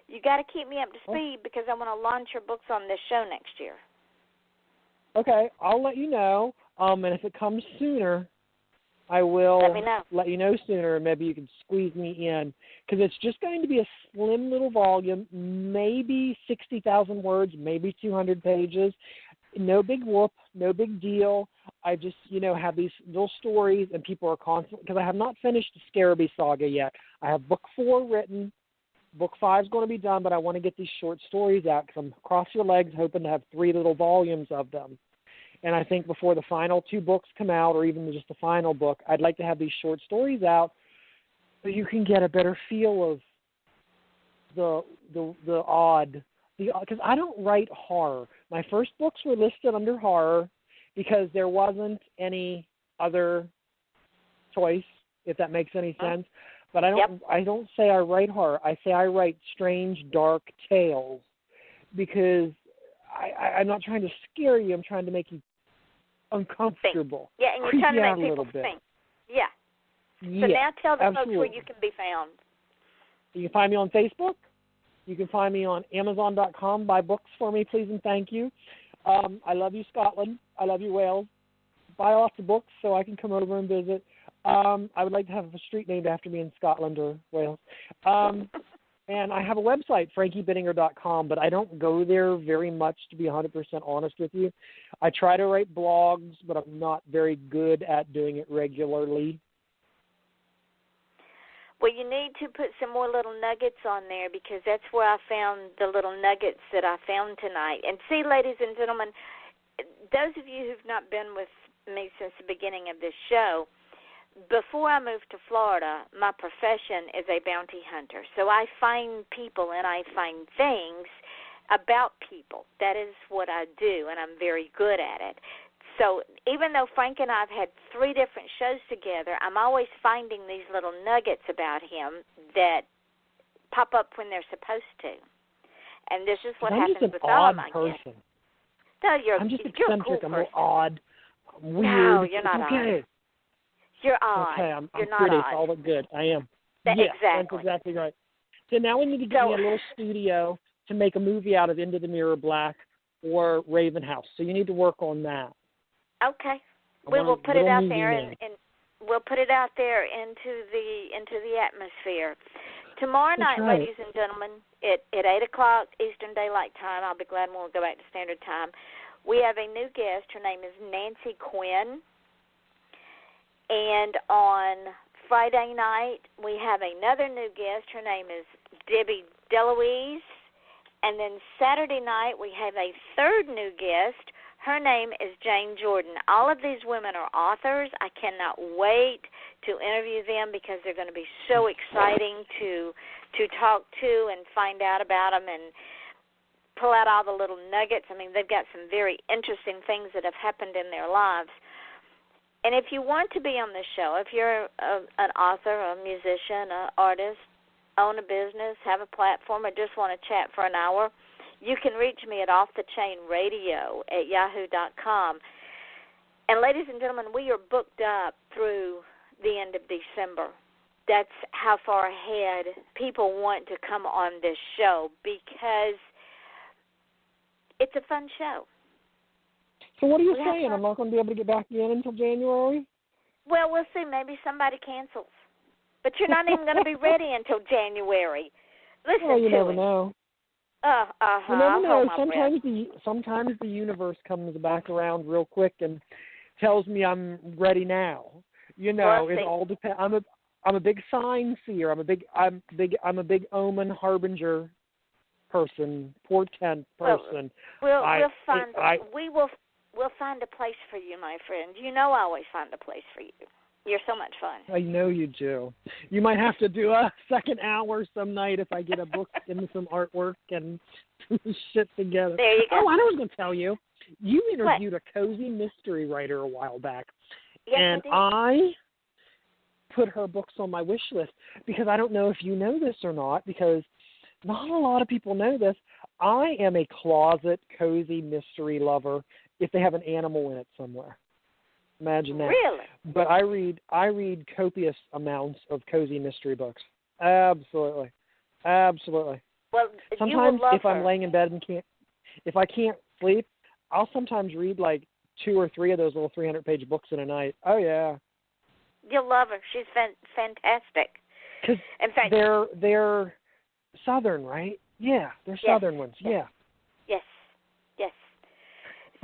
You got to keep me up to speed because I want to launch your books on this show next year. Okay, I'll let you know. And if it comes sooner, I will let you know sooner, and maybe you can squeeze me in, because it's just going to be a slim little volume, maybe 60,000 words, maybe 200 pages. No big whoop, no big deal. I just, have these little stories, and people are constantly, because I have not finished the Scarabee saga yet. I have book 4 written. Book 5 is going to be done, but I want to get these short stories out because I'm cross your legs hoping to have 3 little volumes of them. And I think before the final 2 books come out, or even just the final book, I'd like to have these short stories out so you can get a better feel of the odd. Because I don't write horror. My first books were listed under horror because there wasn't any other choice, if that makes any sense. But I don't say I write horror. I say I write strange, dark tales because I'm not trying to scare you. I'm trying to make you uncomfortable. Yeah, and you're trying to make people think. Yeah. So now tell the folks where you can be found. You can find me on Facebook. You can find me on Amazon.com. Buy books for me, please and thank you. I love you, Scotland. I love you, Wales. Buy lots of books so I can come over and visit. I would like to have a street named after me in Scotland or Wales. And I have a website, frankie-bittinger.com, but I don't go there very much, to be 100% honest with you. I try to write blogs, but I'm not very good at doing it regularly. Well, you need to put some more little nuggets on there because that's where I found the little nuggets that I found tonight. And see, ladies and gentlemen, those of you who've not been with me since the beginning of this show, before I moved to Florida, my profession is a bounty hunter. So I find people and I find things about people. That is what I do, and I'm very good at it. So even though Frank and I have had 3 different shows together, I'm always finding these little nuggets about him that pop up when they're supposed to. And this is what happens with all of my guests. No, I'm just eccentric. Cool I'm a little odd. I'm weird. No, you're not okay. odd. You're odd. Okay, I'm you're not pretty. odd. It's all but good. I am. Exactly. That's exactly right. So now we need to get me a little studio to make a movie out of Into the Mirror Black or Raven House. So you need to work on that. Okay. We will put it out there, and we'll put it out there into the atmosphere. Tomorrow night, ladies and gentlemen, at 8:00 Eastern Daylight Time, I'll be glad when we'll go back to Standard Time. We have a new guest. Her name is Nancy Quinn. And on Friday night, we have another new guest. Her name is Debbie DeLuise. And then Saturday night, we have a third new guest. Her name is Jane Jordan. All of these women are authors. I cannot wait to interview them because they're going to be so exciting to talk to and find out about them and pull out all the little nuggets. I mean, they've got some very interesting things that have happened in their lives. And if you want to be on this show, if you're an author, a musician, an artist, own a business, have a platform, or just want to chat for an hour, you can reach me at offthechainradio@yahoo.com. And ladies and gentlemen, we are booked up through the end of December. That's how far ahead people want to come on this show because it's a fun show. So what are you saying? I'm not going to be able to get back in until January? Well, we'll see. Maybe somebody cancels. But you're not even going to be ready until January. Listen well, you to never it. know. You never know. Sometimes the universe comes back around real quick and tells me I'm ready now. You know, it all depends. I'm a big sign seer. I'm a big omen harbinger person, portent person. We'll find a place for you, my friend. You know I always find a place for you. You're so much fun. I know you do. You might have to do a second hour some night if I get a book and some artwork and shit together. There you go. Oh, I was going to tell you. You interviewed a cozy mystery writer a while back. Yes, and I put her books on my wish list because I don't know if you know this or not, because not a lot of people know this. I am a closet cozy mystery lover if they have an animal in it somewhere. Imagine that. Really? But I read copious amounts of cozy mystery books. Absolutely. Well, sometimes if her. I'm laying in bed and if I can't sleep, I'll sometimes read like 2 or 3 of those little 300-page books in a night. Oh yeah. You'll love her. She's fantastic. Because they're Southern, right? Yeah, they're Southern ones. Yeah. Yes.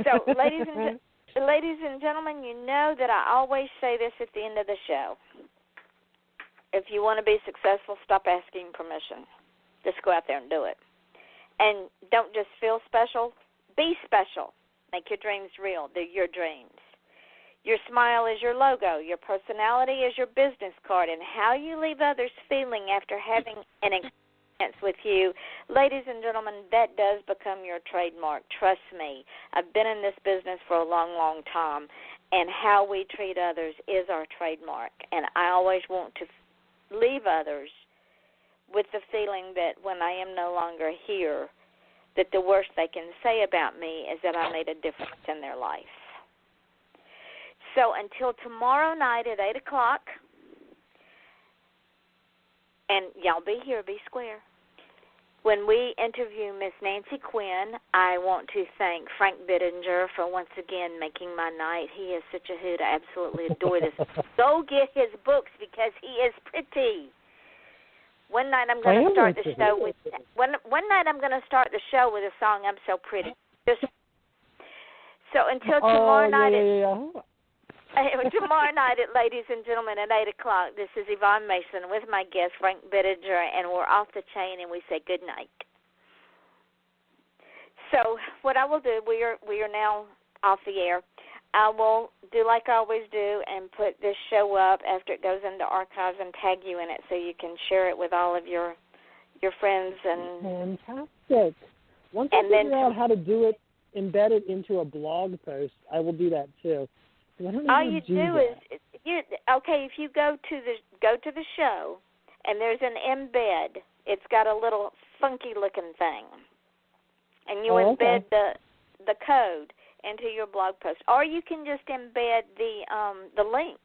So, ladies and gentlemen, you know that I always say this at the end of the show. If you want to be successful, stop asking permission. Just go out there and do it. And don't just feel special. Be special. Make your dreams real. They're your dreams. Your smile is your logo. Your personality is your business card. And how you leave others feeling after having an experience with you, ladies and gentlemen, that does become your trademark. Trust me. I've been in this business for a long, long time, and how we treat others is our trademark. And I always want to leave others with the feeling that when I am no longer here, that the worst they can say about me is that I made a difference in their life. So until tomorrow night at 8 o'clock, and y'all be here, be square. When we interview Miss Nancy Quinn, I want to thank Frank Bittinger for once again making my night. He is such a hoot. I absolutely adore this. Go get his books because he is pretty. One night I'm going to start the show with one night I'm going to start the show with a song, I'm So Pretty. So until tomorrow night. Tomorrow night, ladies and gentlemen, at 8 o'clock, this is Yvonne Mason with my guest, Frank Bittinger, and we're off the chain, and we say good night. So what I will do, we are now off the air. I will do like I always do and put this show up after it goes into archives and tag you in it so you can share it with all of your friends. And fantastic. Once I figure out how to do it, embed it into a blog post, I will do that too. I don't know all you do is if you go to the show and there's an embed, it's got a little funky looking thing, and you embed the code into your blog post, or you can just embed the link.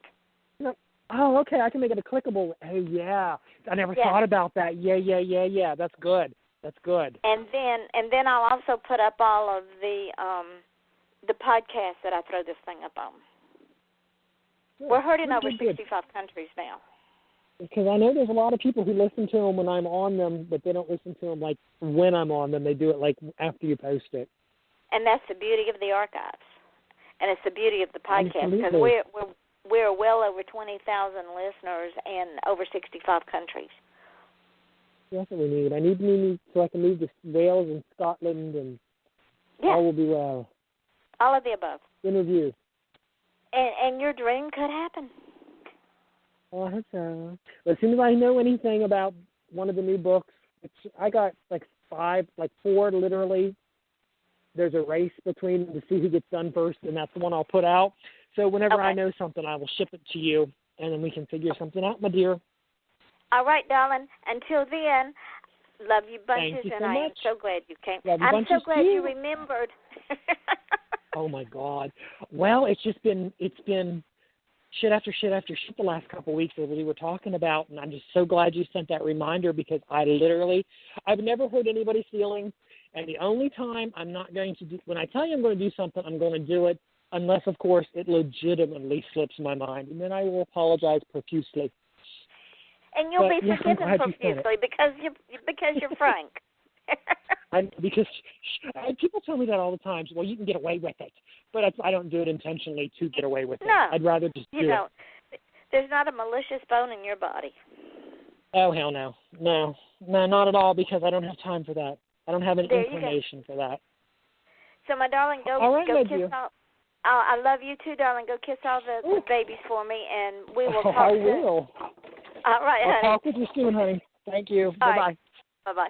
No. Oh, okay. I can make it a clickable. Oh, yeah. I never thought about that. Yeah. That's good. And then I'll also put up all of the podcasts that I throw this thing up on. Good. We're heard in over 65 countries now. Because I know there's a lot of people who listen to them when I'm on them, but they don't listen to them like when I'm on them. They do it like after you post it. And that's the beauty of the archives, and it's the beauty of the podcast, because we're well over 20,000 listeners in over 65 countries. That's what we need. I need to move so I can move to Wales and Scotland, and all will be well. All of the above. Interview. And your dream could happen. Oh, I hope so. But as soon as I know anything about one of the new books, I got like 4 literally. There's a race between them to see who gets done first, and that's the one I'll put out. So whenever I know something, I will ship it to you, and then we can figure something out, my dear. All right, darling. Until then, love you bunches, Thank you so and I am much. so glad you came. I'm so glad you remembered. Oh my God! Well, it's been shit after shit after shit the last couple of weeks that we were talking about, and I'm just so glad you sent that reminder, because I've never hurt anybody's feelings, and the only time I'm not going to do, when I tell you I'm going to do something, I'm going to do it, unless of course it legitimately slips my mind, and then I will apologize profusely. And you'll be forgiven profusely because you're frank. Because people tell me that all the time. Well, you can get away with it, but I don't do it intentionally to get away with it. No, I'd rather just do it. There's not a malicious bone in your body. Oh, hell no. No, not at all, because I don't have time for that. I don't have an inclination for that. So, my darling, go kiss all. I love you too, darling. Go kiss all the babies for me, and we will talk soon. I will. All right, honey. I'll talk with you soon, honey. Thank you. Bye-bye. Bye-bye.